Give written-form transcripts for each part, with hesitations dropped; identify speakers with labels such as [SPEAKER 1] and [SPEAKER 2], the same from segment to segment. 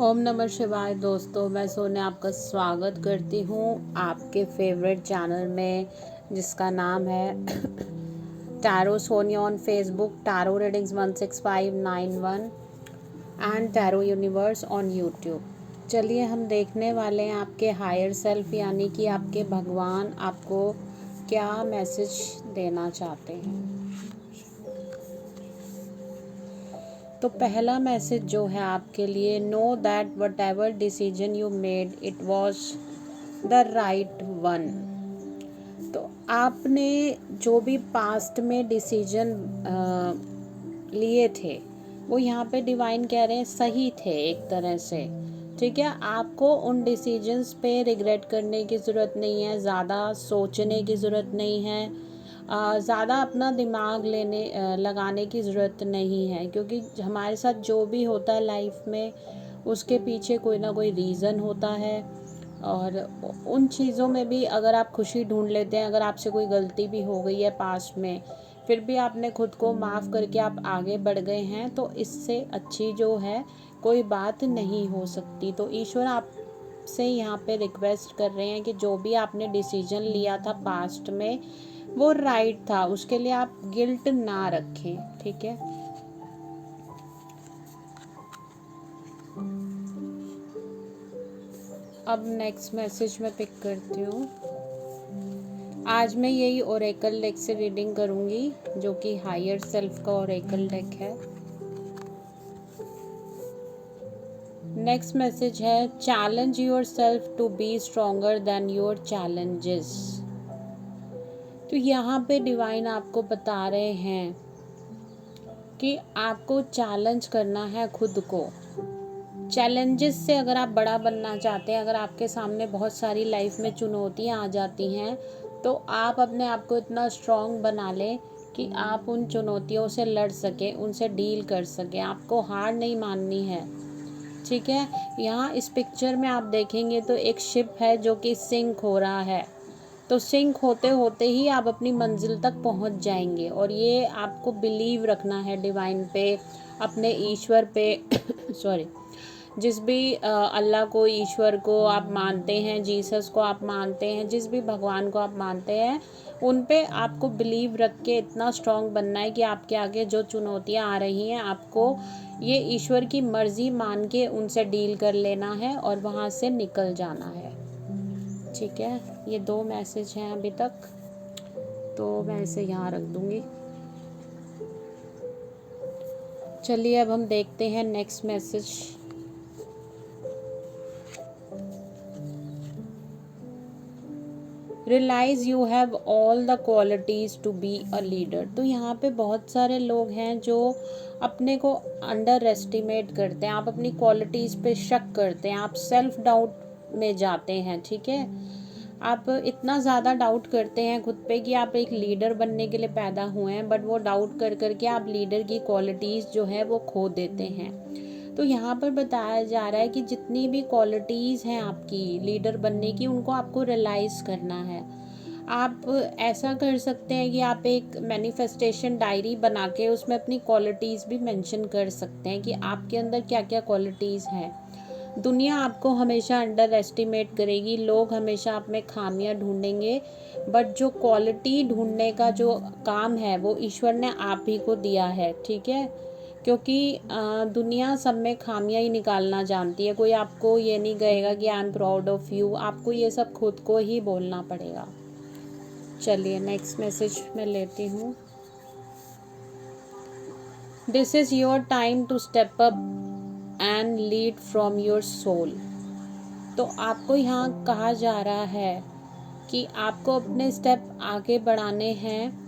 [SPEAKER 1] ओम नमः शिवाय। दोस्तों, मैं सोने आपका स्वागत करती हूँ आपके फेवरेट चैनल में, जिसका नाम है tarot Sonia on Facebook, tarot readings 16591 and tarot universe on YouTube. चलिए हम देखने वाले हैं आपके हायर सेल्फ यानी कि आपके भगवान आपको क्या मैसेज देना चाहते हैं। तो पहला मैसेज जो है आपके लिए, know that what ever decision you made it was the right one. तो आपने जो भी पास्ट में डिसीजन लिए थे वो यहाँ पे डिवाइन कह रहे हैं सही थे एक तरह से। ठीक है, आपको उन डिसीजंस पे रिग्रेट करने की ज़रूरत नहीं है, ज़्यादा सोचने की ज़रूरत नहीं है, ज़्यादा अपना दिमाग लगाने की ज़रूरत नहीं है, क्योंकि हमारे साथ जो भी होता है लाइफ में उसके पीछे कोई ना कोई रीज़न होता है। और उन चीज़ों में भी अगर आप खुशी ढूंढ लेते हैं, अगर आपसे कोई गलती भी हो गई है पास्ट में, फिर भी आपने खुद को माफ़ करके आप आगे बढ़ गए हैं, तो इससे अच्छी जो है कोई बात नहीं हो सकती। तो ईश्वर आपसे यहाँ पे रिक्वेस्ट कर रहे हैं कि जो भी आपने डिसीजन लिया था पास्ट में वो राइट था, उसके लिए आप गिल्ट ना रखें। ठीक है, अब नेक्स्ट मैसेज मैं पिक करती हूँ। आज मैं यही ओरेकल डेक से रीडिंग करूँगी, जो कि हायर सेल्फ का ओरेकल डेक है। नेक्स्ट मैसेज है, challenge yourself to be stronger than your challenges. तो यहाँ पे डिवाइन आपको बता रहे हैं कि आपको चैलेंज करना है खुद को। चैलेंजेस से अगर आप बड़ा बनना चाहते हैं, अगर आपके सामने बहुत सारी लाइफ में चुनौतियाँ आ जाती हैं, तो आप अपने आप को इतना स्ट्रॉन्ग बना लें कि आप उन चुनौतियों से लड़ सकें, उनसे डील कर सकें। आपको हार नहीं माननी है। ठीक है, यहाँ इस पिक्चर में आप देखेंगे तो एक शिप है जो कि सिंक हो रहा है। तो सिंक होते होते ही आप अपनी मंजिल तक पहुंच जाएंगे, और ये आपको बिलीव रखना है डिवाइन पे, अपने ईश्वर पे सॉरी, जिस भी अल्लाह को, ईश्वर को आप मानते हैं, जीसस को आप मानते हैं, जिस भी भगवान को आप मानते हैं, उन पे आपको बिलीव रख के इतना स्ट्रांग बनना है कि आपके आगे जो चुनौतियां आ रही हैं, आपको ये ईश्वर की मर्ज़ी मान के उनसे डील कर लेना है और वहाँ से निकल जाना है। ठीक है, ये 2 मैसेज हैं अभी तक, तो मैं इसे यहाँ रख दूँगी। चलिए अब हम देखते हैं next message. Realise you have all the qualities to be a leader. तो यहाँ पे बहुत सारे लोग हैं जो अपने को अंडर एस्टिमेट करते हैं, आप अपनी क्वालिटीज़ पे शक करते हैं, आप सेल्फ डाउट में जाते हैं। ठीक है, आप इतना ज़्यादा डाउट करते हैं खुद पे कि आप एक लीडर बनने के लिए पैदा हुए हैं, बट वो डाउट कर करके आप लीडर की क्वालिटीज़ जो है वो खो देते हैं। तो यहाँ पर बताया जा रहा है कि जितनी भी क्वालिटीज़ हैं आपकी लीडर बनने की, उनको आपको रियलाइज़ करना है। आप ऐसा कर सकते हैं कि आप एक मैनिफेस्टेशन डायरी बना के उसमें अपनी क्वालिटीज़ भी मेंशन कर सकते हैं कि आपके अंदर क्या क्या क्वालिटीज़ हैं। दुनिया आपको हमेशा अंडर एस्टिमेट करेगी, लोग हमेशा आप में खामियां ढूंढेंगे, बट जो क्वालिटी ढूंढने का जो काम है वो ईश्वर ने आप ही को दिया है। ठीक है, क्योंकि दुनिया सब में खामियां ही निकालना जानती है। कोई आपको ये नहीं कहेगा कि I am proud of you, आपको ये सब खुद को ही बोलना पड़ेगा। चलिए नेक्स्ट मैसेज मैं लेती हूँ। This is your time to step up and lead from your soul. तो आपको यहाँ कहा जा रहा है कि आपको अपने स्टेप आगे बढ़ाने हैं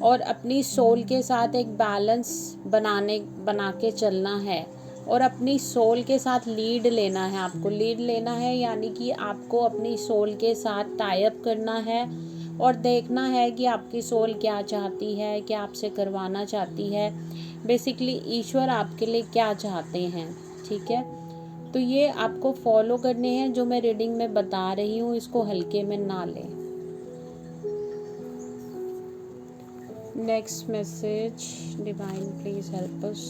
[SPEAKER 1] और अपनी सोल के साथ एक बैलेंस बना के चलना है, और अपनी सोल के साथ लीड लेना है। आपको लीड लेना है यानी कि आपको अपनी सोल के साथ टाई अप करना है और देखना है कि आपकी सोल क्या चाहती है, क्या आपसे करवाना चाहती है, बेसिकली ईश्वर आपके लिए क्या चाहते हैं। ठीक है, तो ये आपको फॉलो करने हैं जो मैं रीडिंग में बता रही हूँ, इसको हल्के में ना लें। Next message, divine please help us.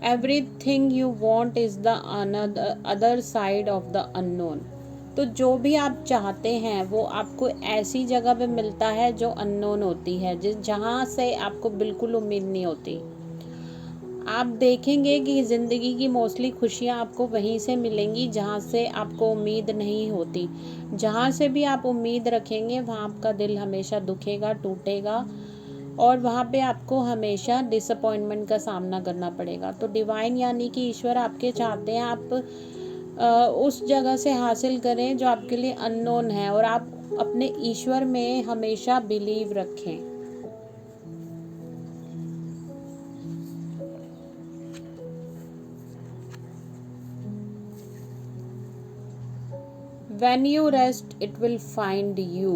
[SPEAKER 1] Everything you want is the other side of the unknown. तो जो भी आप चाहते हैं वो आपको ऐसी जगह पे मिलता है जो अननोन होती है, जहाँ से आपको बिल्कुल उम्मीद नहीं होती। आप देखेंगे कि ज़िंदगी की मोस्टली खुशियाँ आपको वहीं से मिलेंगी जहाँ से आपको उम्मीद नहीं होती। जहाँ से भी आप उम्मीद रखेंगे वहाँ आपका दिल हमेशा दुखेगा, टूटेगा, और वहाँ पे आपको हमेशा डिसअपॉइंटमेंट का सामना करना पड़ेगा। तो डिवाइन यानी कि ईश्वर आपके चाहते हैं आप उस जगह से हासिल करें जो आपके लिए अननोन है, और आप अपने ईश्वर में हमेशा बिलीव रखें। When you rest, it will find you.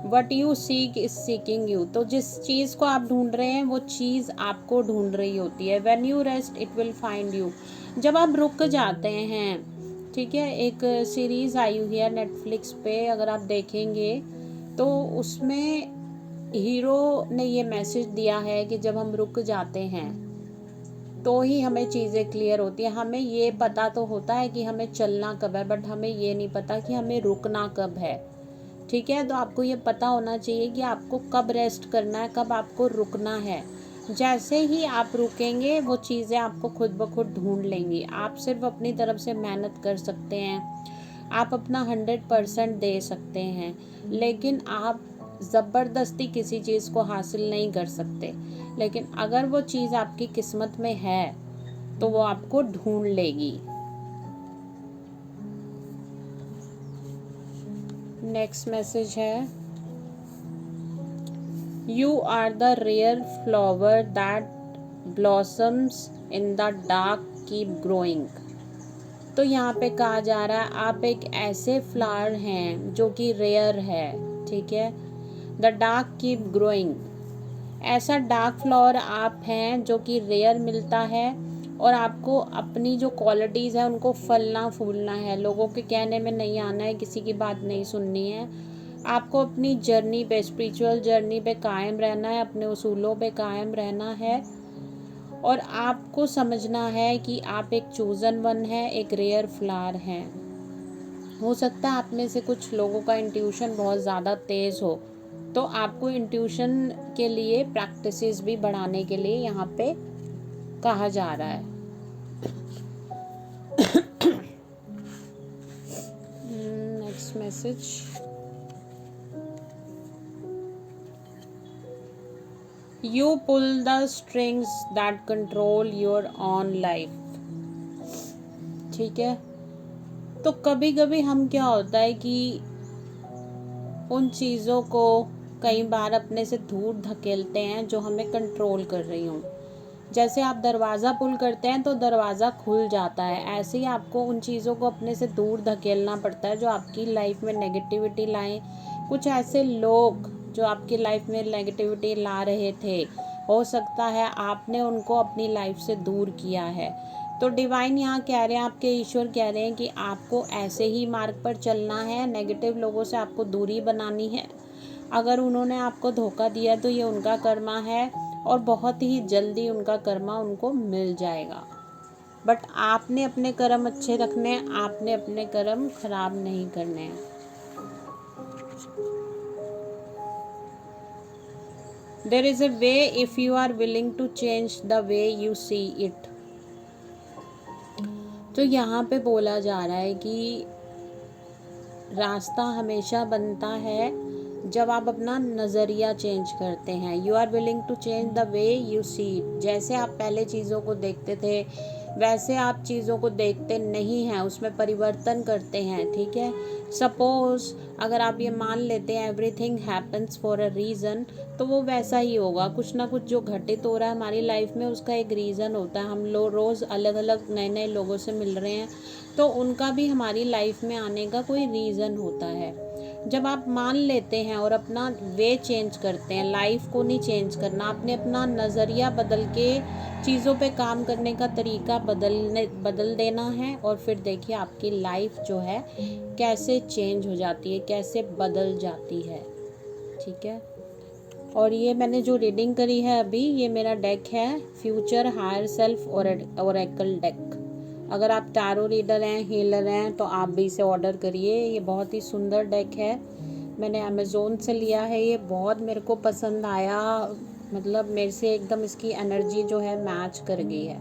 [SPEAKER 1] What you seek is seeking you. तो जिस चीज़ को आप ढूंढ रहे हैं वो चीज़ आपको ढूंढ रही होती है। When you rest, it will find you. जब आप रुक जाते हैं, ठीक है, एक सीरीज़ आई हुई है नेटफ्लिक्स पे, अगर आप देखेंगे तो उसमें हीरो ने ये मैसेज दिया है कि जब हम रुक जाते हैं तो ही हमें चीज़ें क्लियर होती है। हमें ये पता तो होता है कि हमें चलना कब है, बट हमें ये नहीं पता कि हमें रुकना कब है। ठीक है, तो आपको ये पता होना चाहिए कि आपको कब रेस्ट करना है, कब आपको रुकना है। जैसे ही आप रुकेंगे वो चीज़ें आपको खुद ब खुद ढूंढ लेंगी। आप सिर्फ अपनी तरफ से मेहनत कर सकते हैं, आप अपना 100% दे सकते हैं, लेकिन आप ज़बरदस्ती किसी चीज़ को हासिल नहीं कर सकते। लेकिन अगर वो चीज़ आपकी किस्मत में है तो वो आपको ढूंढ लेगी। नेक्स्ट मैसेज है, you are the rare flower that blossoms in the dark keep growing. तो यहाँ पे कहा जा रहा है आप एक ऐसे फ्लावर हैं जो कि रेयर है, ठीक है। द डार्क कीप ग्रोइंग, ऐसा डार्क फ्लावर आप हैं जो कि रेयर मिलता है, और आपको अपनी जो क्वालिटीज़ हैं उनको फलना फूलना है। लोगों के कहने में नहीं आना है, किसी की बात नहीं सुननी है। आपको अपनी जर्नी पे, स्पिरिचुअल जर्नी पे कायम रहना है, अपने उसूलों पे कायम रहना है, और आपको समझना है कि आप एक चूज़न वन है, एक रेयर फ्लावर हैं। हो सकता है आप में से कुछ लोगों का इंट्यूशन बहुत ज़्यादा तेज़ हो, तो आपको इंट्यूशन के लिए प्रैक्टिसेस भी बढ़ाने के लिए यहाँ पे कहा जा रहा है। Next message, you pull the strings that control your own life. ठीक है, तो कभी कभी हम क्या होता है कि उन चीज़ों को कई बार अपने से दूर धकेलते हैं जो हमें कंट्रोल कर रही हों। जैसे आप दरवाज़ा पुल करते हैं तो दरवाज़ा खुल जाता है, ऐसे ही आपको उन चीज़ों को अपने से दूर धकेलना पड़ता है जो आपकी लाइफ में नेगेटिविटी लाएं। कुछ ऐसे लोग जो आपकी लाइफ में नेगेटिविटी ला रहे थे, हो सकता है आपने उनको अपनी लाइफ से दूर किया है। तो डिवाइन यहाँ कह रहे हैं, आपके ईश्वर कह रहे हैं कि आपको ऐसे ही मार्ग पर चलना है, नेगेटिव लोगों से आपको दूरी बनानी है। अगर उन्होंने आपको धोखा दिया तो ये उनका कर्मा है, और बहुत ही जल्दी उनका कर्मा उनको मिल जाएगा। बट आपने अपने कर्म अच्छे रखने हैं, आपने अपने कर्म खराब नहीं करने हैं। There is a way if you are willing to change the way you see it. तो यहाँ पे बोला जा रहा है कि रास्ता हमेशा बनता है जब आप अपना नज़रिया चेंज करते हैं। You are willing to change the way you see it. जैसे आप पहले चीज़ों को देखते थे वैसे आप चीज़ों को देखते नहीं हैं, उसमें परिवर्तन करते हैं। ठीक है, सपोज़ अगर आप ये मान लेते हैं everything happens for a reason, तो वो वैसा ही होगा। कुछ ना कुछ जो घटित हो रहा है हमारी लाइफ में उसका एक रीज़न होता है। हम लोग रोज़ अलग अलग नए नए लोगों से मिल रहे हैं, तो उनका भी हमारी लाइफ में आने का कोई रीज़न होता है। जब आप मान लेते हैं और अपना वे चेंज करते हैं, लाइफ को नहीं चेंज करना, आपने अपना नज़रिया बदल के चीज़ों पे काम करने का तरीका बदल देना है, और फिर देखिए आपकी लाइफ जो है कैसे चेंज हो जाती है, कैसे बदल जाती है। ठीक है, और ये मैंने जो रीडिंग करी है अभी, ये मेरा डेक है future higher self oracle deck. अगर आप टैरो रीडर हैं, हीलर हैं, तो आप भी इसे ऑर्डर करिए। ये बहुत ही सुंदर डेक है, मैंने अमेज़ोन से लिया है। ये बहुत मेरे को पसंद आया, मतलब मेरे से एकदम इसकी एनर्जी जो है मैच कर गई है।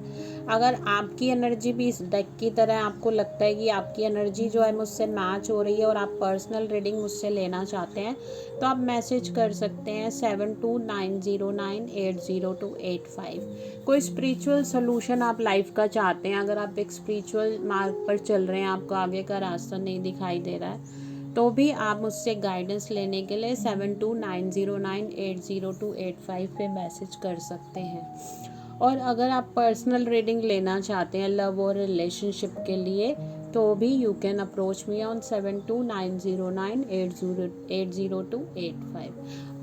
[SPEAKER 1] अगर आपकी एनर्जी भी इस डेक की तरह आपको लगता है कि आपकी एनर्जी जो है मुझसे मैच हो रही है और आप पर्सनल रीडिंग मुझसे लेना चाहते हैं, तो आप मैसेज कर सकते हैं 7290980285। कोई स्पिरिचुअल सोल्यूशन आप लाइफ का चाहते हैं, अगर आप एक स्पिरिचुअल मार्ग पर चल रहे हैं, आपको आगे का रास्ता नहीं दिखाई दे रहा है, तो भी आप मुझसे गाइडेंस लेने के लिए 7290980285 पे मैसेज कर सकते हैं। और अगर आप पर्सनल रीडिंग लेना चाहते हैं लव और रिलेशनशिप के लिए, तो भी you can approach me on 7290980285।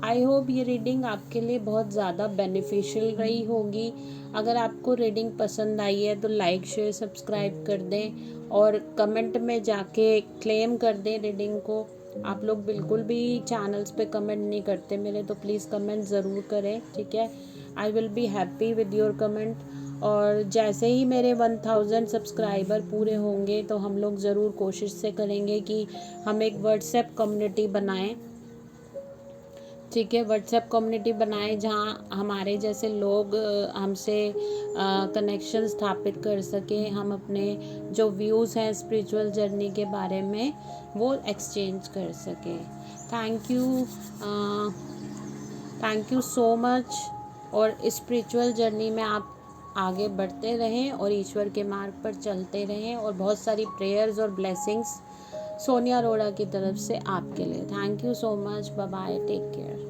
[SPEAKER 1] I hope ये रीडिंग आपके लिए बहुत ज़्यादा बेनिफिशियल रही होगी। अगर आपको रीडिंग पसंद आई है तो लाइक शेयर सब्सक्राइब कर दें और कमेंट में जाके क्लेम कर दें रीडिंग को। आप लोग बिल्कुल भी चैनल्स पे कमेंट नहीं करते मेरे, तो प्लीज़ कमेंट ज़रूर करें, ठीक है। I will be happy with your comment. और जैसे ही मेरे 1000 सब्सक्राइबर पूरे होंगे तो हम लोग ज़रूर कोशिश से करेंगे कि हम एक व्हाट्सएप कम्युनिटी बनाएं, ठीक है। व्हाट्सएप कम्युनिटी बनाएं जहां हमारे जैसे लोग हमसे कनेक्शन स्थापित कर सकें, हम अपने जो व्यूज़ हैं स्पिरिचुअल जर्नी के बारे में वो एक्सचेंज कर सकें। Thank you so much. और स्पिरिचुअल जर्नी में आप आगे बढ़ते रहें और ईश्वर के मार्ग पर चलते रहें, और बहुत सारी प्रेयर्स और ब्लेसिंग्स सोनिया अरोड़ा की तरफ से आपके लिए। Thank you so much, bye bye, take care.